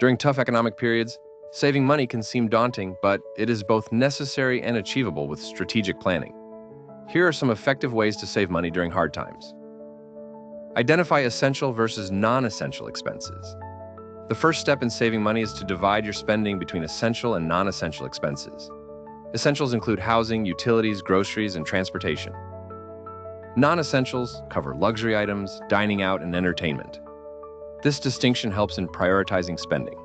During tough economic periods, saving money can seem daunting, but it is both necessary and achievable with strategic planning. Here are some effective ways to save money during hard times. Identify essential versus non-essential expenses. The first step in saving money is to divide your spending between essential and non-essential expenses. Essentials include housing, utilities, groceries, and transportation. Non-essentials cover luxury items, dining out, and entertainment. This distinction helps in prioritizing spending.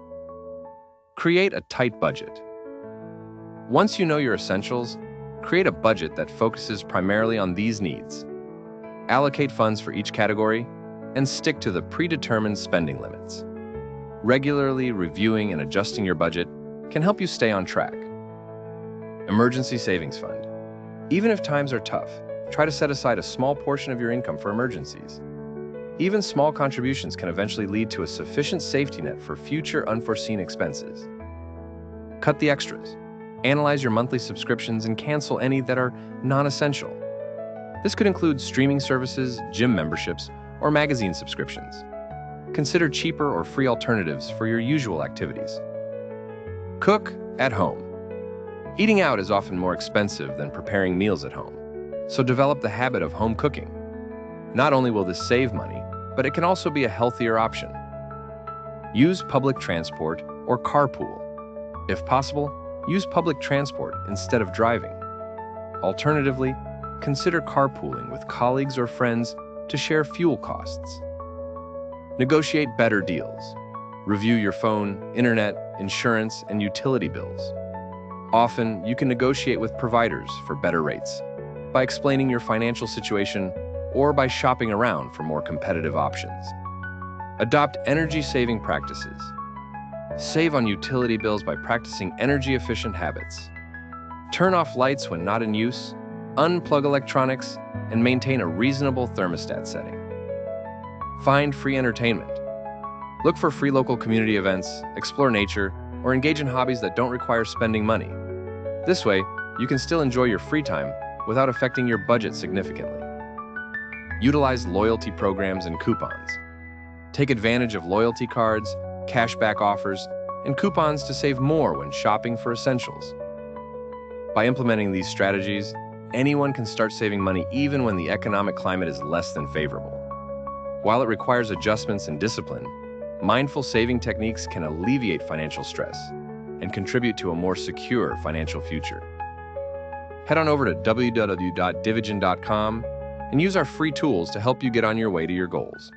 Create a tight budget. Once you know your essentials, create a budget that focuses primarily on these needs. Allocate funds for each category and stick to the predetermined spending limits. Regularly reviewing and adjusting your budget can help you stay on track. Emergency savings fund. Even if times are tough, try to set aside a small portion of your income for emergencies. Even small contributions can eventually lead to a sufficient safety net for future unforeseen expenses. Cut the extras. Analyze your monthly subscriptions and cancel any that are non-essential. This could include streaming services, gym memberships, or magazine subscriptions. Consider cheaper or free alternatives for your usual activities. Cook at home. Eating out is often more expensive than preparing meals at home, so develop the habit of home cooking. Not only will this save money, but it can also be a healthier option. Use public transport or carpool. If possible, use public transport instead of driving. Alternatively, consider carpooling with colleagues or friends to share fuel costs. Negotiate better deals. Review your phone, internet, insurance, and utility bills. Often, you can negotiate with providers for better rates by explaining your financial situation or by shopping around for more competitive options. Adopt energy-saving practices. Save on utility bills by practicing energy-efficient habits. Turn off lights when not in use, unplug electronics, and maintain a reasonable thermostat setting. Find free entertainment. Look for free local community events, explore nature, or engage in hobbies that don't require spending money. This way, you can still enjoy your free time without affecting your budget significantly. Utilize loyalty programs and coupons. Take advantage of loyalty cards, cashback offers, and coupons to save more when shopping for essentials. By implementing these strategies, anyone can start saving money even when the economic climate is less than favorable. While it requires adjustments and discipline, mindful saving techniques can alleviate financial stress and contribute to a more secure financial future. Head on over to www.divigen.com and use our free tools to help you get on your way to your goals.